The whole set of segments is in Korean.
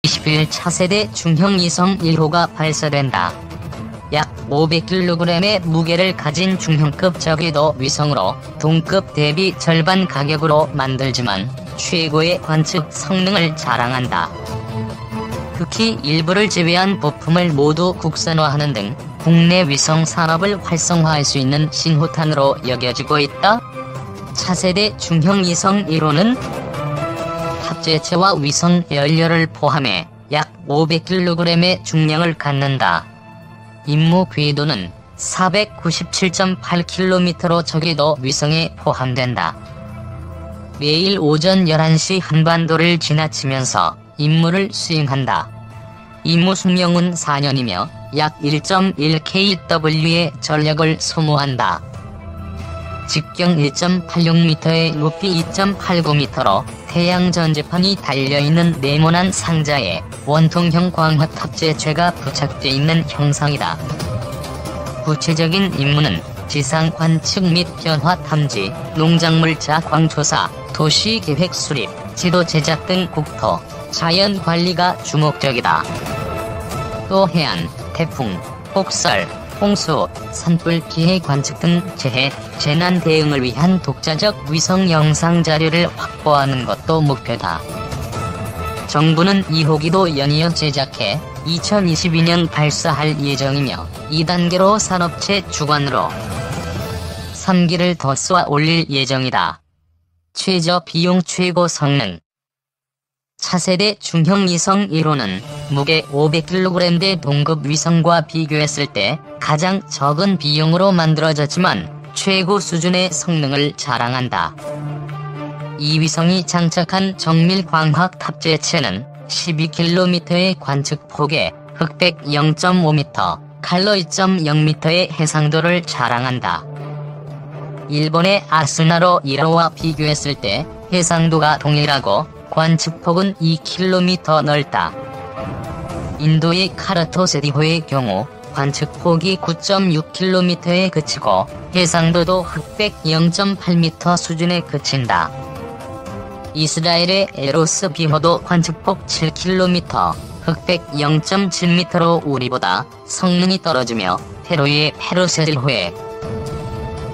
20일 차세대 중형 위성 1호가 발사된다. 약 500kg의 무게를 가진 중형급 저궤도 위성으로 동급 대비 절반 가격으로 만들지만 최고의 관측 성능을 자랑한다. 특히 일부를 제외한 부품을 모두 국산화하는 등 국내 위성 산업을 활성화할 수 있는 신호탄으로 여겨지고 있다. 차세대 중형 위성 1호는 탑재체와 위성 연료를 포함해 약 500kg의 중량을 갖는다. 임무 궤도는 497.8km로 저궤도 위성에 포함된다. 매일 오전 11시 한반도를 지나치면서 임무를 수행한다. 임무 수명은 4년이며 약 1.1kW의 전력을 소모한다. 직경 1.86m에 높이 2.89m로 태양 전지판이 달려있는 네모난 상자에 원통형 광학 탑재체가 부착돼 있는 형상이다. 구체적인 임무는 지상 관측 및 변화 탐지, 농작물 자광 조사, 도시 계획 수립, 지도 제작 등 국토, 자연 관리가 주목적이다. 또 해안, 태풍, 폭설, 홍수, 산불 피해 관측 등 재해, 재난 대응을 위한 독자적 위성 영상 자료를 확보하는 것도 목표다. 정부는 2호기도 연이어 제작해 2022년 발사할 예정이며 2단계로 산업체 주관으로 3기를 더 쏘아 올릴 예정이다. 최저 비용 최고 성능. 차세대 중형 위성 1호는 무게 500kg의 동급 위성과 비교했을 때 가장 적은 비용으로 만들어졌지만 최고 수준의 성능을 자랑한다. 이 위성이 장착한 정밀 광학 탑재체는 12km의 관측 폭에 흑백 0.5m, 칼로 2.0m의 해상도를 자랑한다. 일본의 아스나로 1호와 비교했을 때 해상도가 동일하고 관측폭은 2km 넓다. 인도의 카르토스 2호의 경우 관측폭이 9.6km에 그치고 해상도도 흑백 0.8m 수준에 그친다. 이스라엘의 에로스 B호도 관측폭 7km, 흑백 0.7m로 우리보다 성능이 떨어지며 페루의 페르세 1호의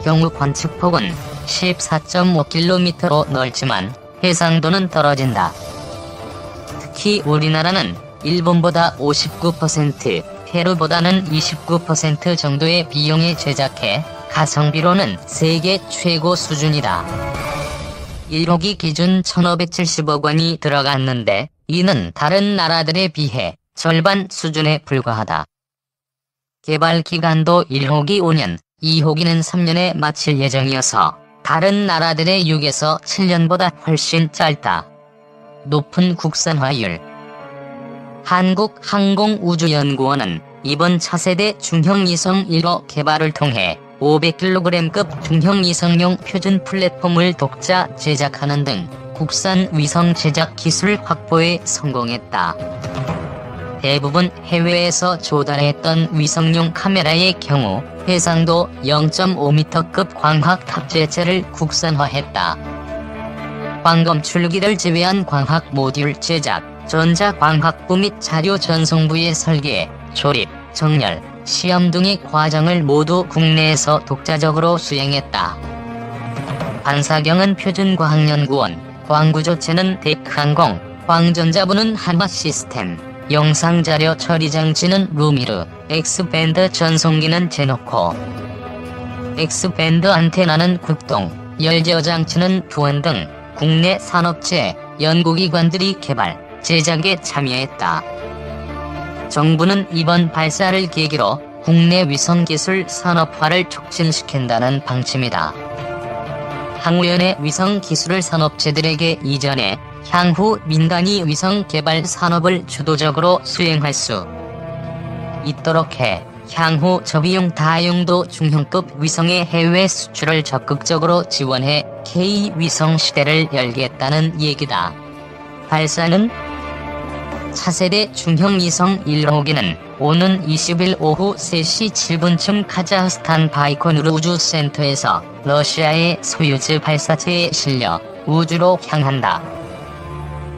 경우 관측폭은 14.5km로 넓지만 해상도는 떨어진다. 특히 우리나라는 일본보다 59%, 페루보다는 29% 정도의 비용에 제작해 가성비로는 세계 최고 수준이다. 1호기 기준 1,570억 원이 들어갔는데 이는 다른 나라들에 비해 절반 수준에 불과하다. 개발 기간도 1호기 5년, 2호기는 3년에 마칠 예정이어서 다른 나라들의 6에서 7년보다 훨씬 짧다. 높은 국산화율. 한국항공우주연구원은 이번 차세대 중형 위성 1호 개발을 통해 500kg급 중형 위성용 표준 플랫폼을 독자 제작하는 등 국산 위성 제작 기술 확보에 성공했다. 대부분 해외에서 조달했던 위성용 카메라의 경우 해상도 0.5m급 광학 탑재체를 국산화했다. 광검출기를 제외한 광학 모듈 제작, 전자광학부 및 자료 전송부의 설계, 조립, 정렬, 시험 등의 과정을 모두 국내에서 독자적으로 수행했다. 반사경은 표준과학연구원, 광구조체는 데크항공, 광전자부는 한화시스템, 영상자료 처리장치는 루미르, X밴드 전송기는 제노코, X밴드 안테나는 국동, 열제어장치는 부원 등 국내 산업체, 연구기관들이 개발, 제작에 참여했다. 정부는 이번 발사를 계기로 국내 위성기술 산업화를 촉진시킨다는 방침이다. 항우연의 위성기술을 산업체들에게 이전해 향후 민간이 위성 개발 산업을 주도적으로 수행할 수 있도록 해 향후 저비용 다용도 중형급 위성의 해외 수출을 적극적으로 지원해 K-위성 시대를 열겠다는 얘기다. 발사는 차세대 중형 위성 1호기는 오는 20일 오후 3시 7분쯤 카자흐스탄 바이코누르 우주센터에서 러시아의 소유즈 발사체에 실려 우주로 향한다.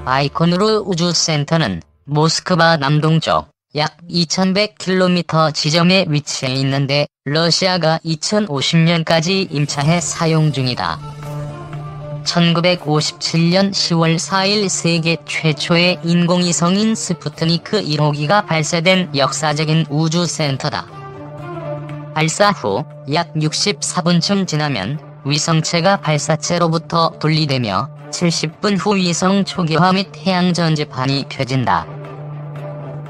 바이코누르 우주센터는 모스크바 남동쪽 약 2100km 지점에 위치해 있는데 러시아가 2050년까지 임차해 사용 중이다. 1957년 10월 4일 세계 최초의 인공위성인 스푸트니크 1호기가 발사된 역사적인 우주센터다. 발사 후 약 64분쯤 지나면 위성체가 발사체로부터 분리되며 70분 후 위성 초기화 및 해양 전지판이 켜진다.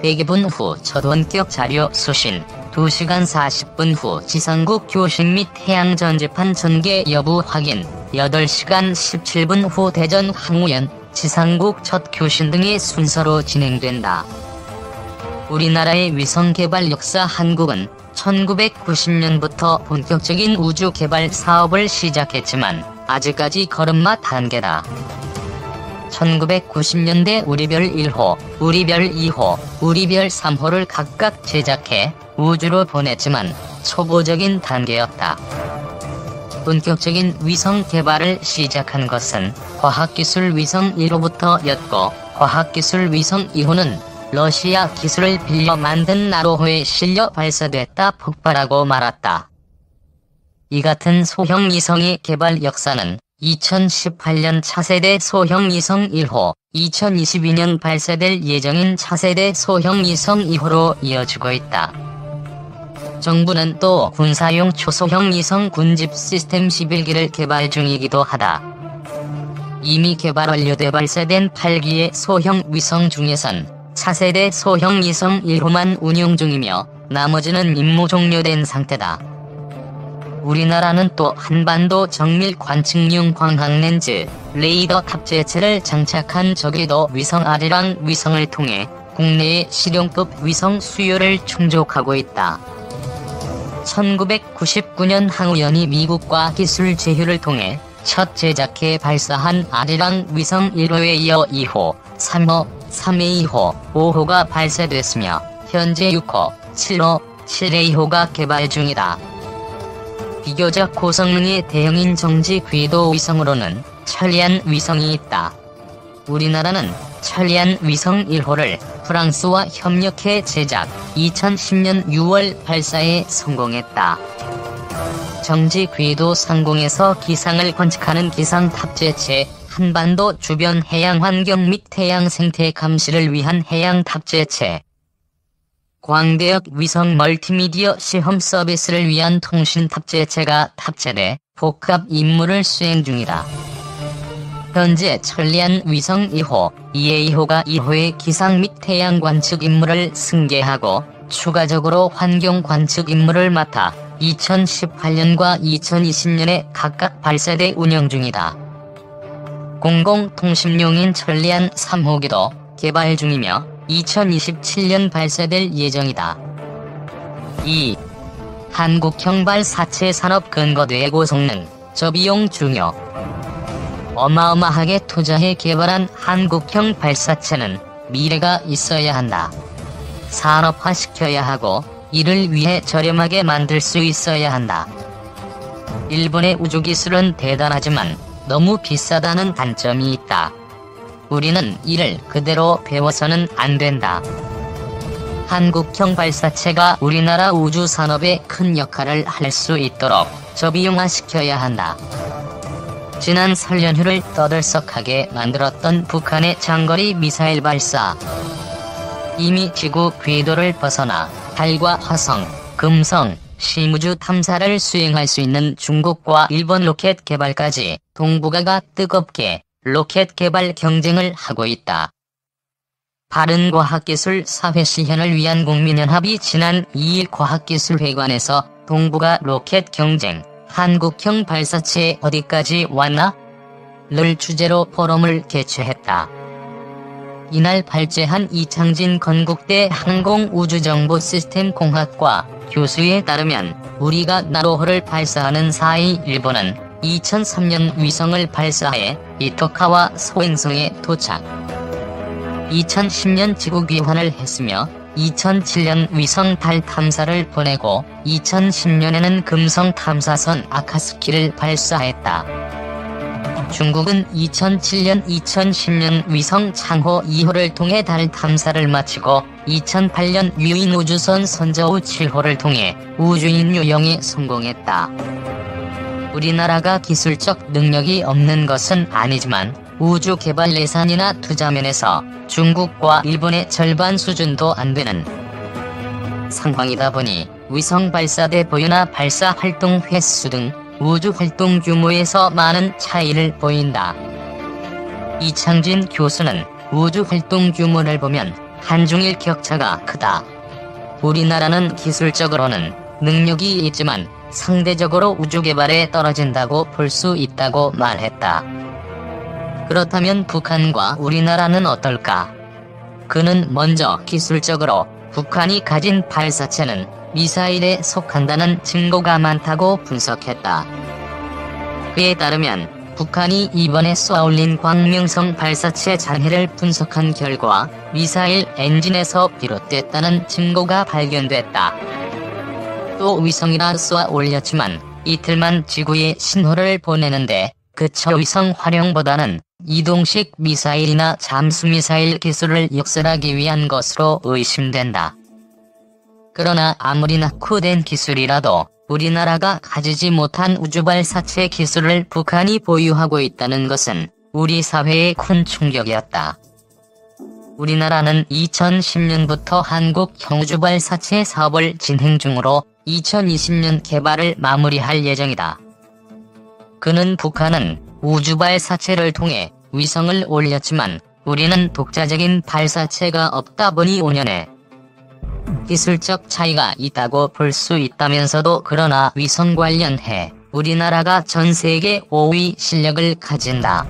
100분 후 첫 원격 자료 수신, 2시간 40분 후 지상국 교신 및 해양 전지판 전개 여부 확인, 8시간 17분 후 대전 항우연, 지상국 첫 교신 등의 순서로 진행된다. 우리나라의 위성 개발 역사. 한국은 1990년부터 본격적인 우주 개발 사업을 시작했지만 아직까지 걸음마 단계다. 1990년대 우리별 1호, 우리별 2호, 우리별 3호를 각각 제작해 우주로 보냈지만 초보적인 단계였다. 본격적인 위성 개발을 시작한 것은 과학기술 위성 1호부터였고 과학기술 위성 2호는 러시아 기술을 빌려 만든 나로호에 실려 발사됐다 폭발하고 말았다. 이 같은 소형 위성의 개발 역사는 2018년 차세대 소형 위성 1호, 2022년 발사될 예정인 차세대 소형 위성 2호로 이어지고 있다. 정부는 또 군사용 초소형 위성 군집 시스템 11기를 개발 중이기도 하다. 이미 개발 완료돼 발사된 8기의 소형 위성 중에선 차세대 소형 위성 1호만 운용 중이며 나머지는 임무 종료된 상태다. 우리나라는 또 한반도 정밀 관측용 광학렌즈, 레이더 탑재체를 장착한 저궤도 위성 아리랑 위성을 통해 국내의 실용급 위성 수요를 충족하고 있다. 1999년 항우연이 미국과 기술 제휴를 통해 첫 제작해 발사한 아리랑 위성 1호에 이어 2호, 3호, 3A2호, 5호가 발사됐으며 현재 6호, 7호, 7A2호가 개발 중이다. 비교적 고성능의 대형인 정지 궤도 위성으로는 천리안 위성이 있다. 우리나라는 천리안 위성 1호를 프랑스와 협력해 제작, 2010년 6월 발사에 성공했다. 정지 궤도 상공에서 기상을 관측하는 기상 탑재체, 한반도 주변 해양 환경 및 해양 생태 감시를 위한 해양 탑재체, 광대역 위성 멀티미디어 시험 서비스를 위한 통신 탑재체가 탑재돼 복합 임무를 수행 중이다. 현재 천리안 위성 2호, 2A2호가 2호의 기상 및 해양 관측 임무를 승계하고 추가적으로 환경 관측 임무를 맡아 2018년과 2020년에 각각 발사돼 운영 중이다. 공공통신용인 천리안 3호기도 개발 중이며 2027년 발사될 예정이다. 2. 한국형 발사체 산업 근거대 고성능, 저비용 중요. 어마어마하게 투자해 개발한 한국형 발사체는 미래가 있어야 한다. 산업화시켜야 하고 이를 위해 저렴하게 만들 수 있어야 한다. 일본의 우주기술은 대단하지만 너무 비싸다는 단점이 있다. 우리는 이를 그대로 배워서는 안 된다. 한국형 발사체가 우리나라 우주산업에 큰 역할을 할 수 있도록 저비용화시켜야 한다. 지난 설 연휴를 떠들썩하게 만들었던 북한의 장거리 미사일 발사. 이미 지구 궤도를 벗어나 달과 화성, 금성, 심우주 탐사를 수행할 수 있는 중국과 일본 로켓 개발까지 동북아가 뜨겁게 로켓 개발 경쟁을 하고 있다. 바른 과학기술 사회 실현을 위한 국민연합이 지난 2일 과학기술회관에서 동북아 로켓 경쟁, 한국형 발사체 어디까지 왔나? 를 주제로 포럼을 개최했다. 이날 발제한 이창진 건국대 항공우주정보시스템공학과 교수에 따르면 우리가 나로호를 발사하는 사이 일본은 2003년 위성을 발사해 이토카와 소행성에 도착. 2010년 지구 귀환을 했으며 2007년 위성 달 탐사를 보내고 2010년에는 금성 탐사선 아카스키를 발사했다. 중국은 2007년 2010년 위성 창호 2호를 통해 달 탐사를 마치고 2008년 유인 우주선 선저우 7호를 통해 우주인 유영에 성공했다. 우리나라가 기술적 능력이 없는 것은 아니지만 우주 개발 예산이나 투자 면에서 중국과 일본의 절반 수준도 안 되는 상황이다 보니 위성 발사대 보유나 발사 활동 횟수 등 우주 활동 규모에서 많은 차이를 보인다. 이창진 교수는 우주 활동 규모를 보면 한중일 격차가 크다. 우리나라는 기술적으로는 능력이 있지만 상대적으로 우주 개발에 떨어진다고 볼 수 있다고 말했다. 그렇다면 북한과 우리나라는 어떨까? 그는 먼저 기술적으로 북한이 가진 발사체는 미사일에 속한다는 증거가 많다고 분석했다. 그에 따르면 북한이 이번에 쏘아올린 광명성 발사체 잔해를 분석한 결과 미사일 엔진에서 비롯됐다는 증거가 발견됐다. 또 위성이라 쏘아올렸지만 이틀만 지구에 신호를 보내는데 그쳐 위성 활용보다는 이동식 미사일이나 잠수미사일 기술을 역설하기 위한 것으로 의심된다. 그러나 아무리 낙후된 기술이라도 우리나라가 가지지 못한 우주발사체 기술을 북한이 보유하고 있다는 것은 우리 사회에 큰 충격이었다. 우리나라는 2010년부터 한국형 우주발사체 사업을 진행 중으로 2020년 개발을 마무리할 예정이다. 그는 북한은 우주발사체를 통해 위성을 올렸지만 우리는 독자적인 발사체가 없다 보니 5년에 기술적 차이가 있다고 볼 수 있다면서도 그러나 위성 관련해 우리나라가 전 세계 5위 실력을 가진다.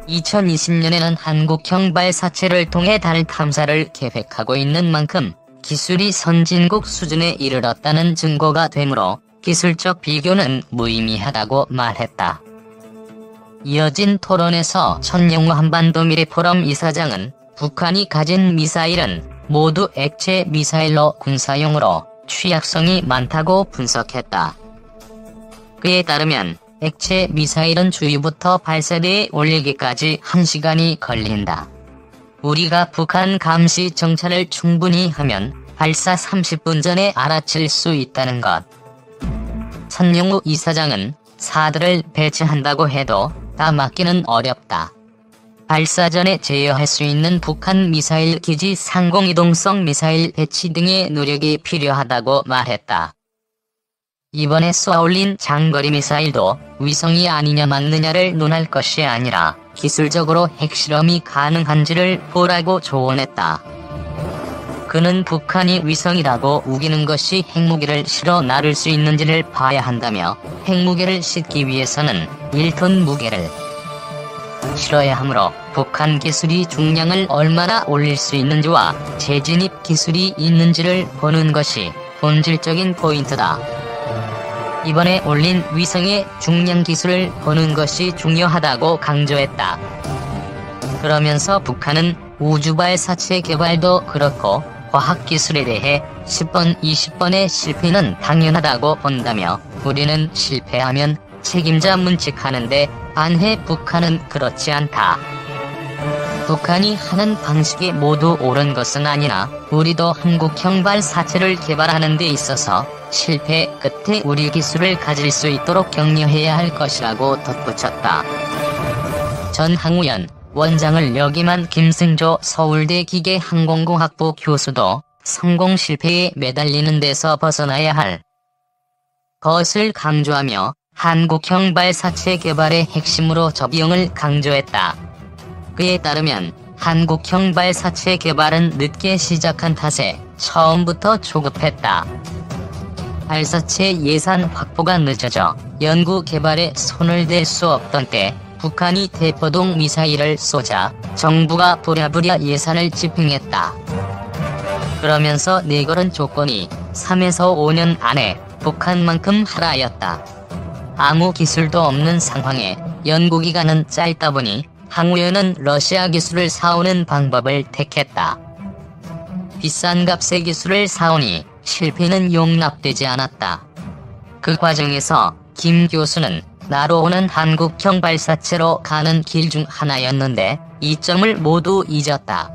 2020년에는 한국형 발사체를 통해 달 탐사를 계획하고 있는 만큼 기술이 선진국 수준에 이르렀다는 증거가 되므로 기술적 비교는 무의미하다고 말했다. 이어진 토론에서 천영우 한반도 미래포럼 이사장은 북한이 가진 미사일은 모두 액체 미사일로 군사용으로 취약성이 많다고 분석했다. 그에 따르면 액체 미사일은 주유부터 발사대에 올리기까지 1시간이 걸린다. 우리가 북한 감시 정찰을 충분히 하면 발사 30분 전에 알아챌 수 있다는 것. 천영우 이사장은 사들을 배치한다고 해도 다 막기는 어렵다. 발사 전에 제어할 수 있는 북한 미사일 기지 상공이동성 미사일 배치 등의 노력이 필요하다고 말했다. 이번에 쏘아올린 장거리 미사일도 위성이 아니냐 맞느냐를 논할 것이 아니라 기술적으로 핵실험이 가능한지를 보라고 조언했다. 그는 북한이 위성이라고 우기는 것이 핵무기를 실어 나를 수 있는지를 봐야 한다며 핵무기를 싣기 위해서는 1톤 무게를 실어야 하므로 북한 기술이 중량을 얼마나 올릴 수 있는지와 재진입 기술이 있는지를 보는 것이 본질적인 포인트다. 이번에 올린 위성의 중량 기술을 보는 것이 중요하다고 강조했다. 그러면서 북한은 우주발사체 개발도 그렇고 과학기술에 대해 10번 20번의 실패는 당연하다고 본다며 우리는 실패하면 책임자 문책하는데 반해 북한은 그렇지 않다. 북한이 하는 방식이 모두 옳은 것은 아니나 우리도 한국형 발사체를 개발하는 데 있어서 실패 끝에 우리 기술을 가질 수 있도록 격려해야 할 것이라고 덧붙였다. 전 항우연 원장을 역임한 김승조 서울대 기계항공공학부 교수도 성공 실패에 매달리는 데서 벗어나야 할 것을 강조하며 한국형 발사체 개발의 핵심으로 접영을 강조했다. 그에 따르면 한국형 발사체 개발은 늦게 시작한 탓에 처음부터 조급했다. 발사체 예산 확보가 늦어져 연구 개발에 손을 댈 수 없던 때 북한이 대포동 미사일을 쏘자 정부가 부랴부랴 예산을 집행했다. 그러면서 내걸은 조건이 3에서 5년 안에 북한만큼 하라였다. 아무 기술도 없는 상황에 연구기간은 짧다 보니 항우연은 러시아 기술을 사오는 방법을 택했다. 비싼 값의 기술을 사오니 실패는 용납되지 않았다. 그 과정에서 김 교수는 나로호는 한국형 발사체로 가는 길 중 하나였는데 이 점을 모두 잊었다.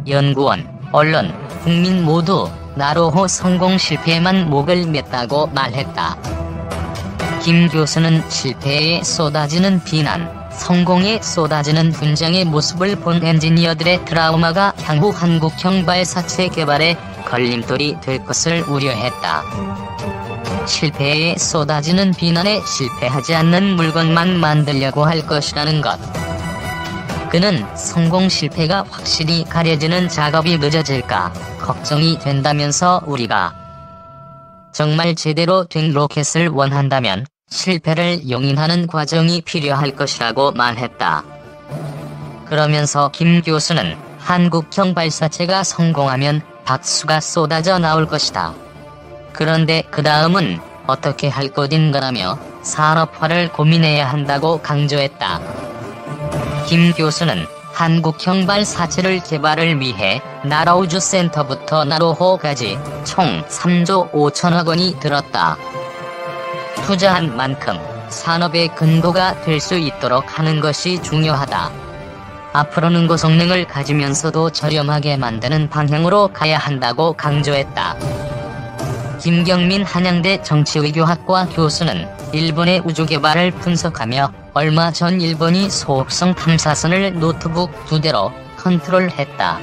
연구원, 언론, 국민 모두 나로호 성공 실패에만 목을 맸다고 말했다. 김 교수는 실패에 쏟아지는 비난, 성공에 쏟아지는 분장의 모습을 본 엔지니어들의 트라우마가 향후 한국형 발사체 개발에 걸림돌이 될 것을 우려했다. 실패에 쏟아지는 비난에 실패하지 않는 물건만 만들려고 할 것이라는 것. 그는 성공 실패가 확실히 가려지는 작업이 늦어질까 걱정이 된다면서 우리가 정말 제대로 된 로켓을 원한다면 실패를 용인하는 과정이 필요할 것이라고 말했다. 그러면서 김 교수는 한국형 발사체가 성공하면 박수가 쏟아져 나올 것이다. 그런데 그 다음은 어떻게 할 것인가라며 산업화를 고민해야 한다고 강조했다. 김 교수는 한국형 발사체를 개발을 위해 나라우주센터부터 나로호까지 총 3조 5천억 원이 들었다. 투자한 만큼 산업의 근거가 될 수 있도록 하는 것이 중요하다. 앞으로는 고성능을 가지면서도 저렴하게 만드는 방향으로 가야 한다고 강조했다. 김경민 한양대 정치외교학과 교수는 일본의 우주 개발을 분석하며 얼마 전 일본이 소업성 탐사선을 노트북 2대로 컨트롤했다.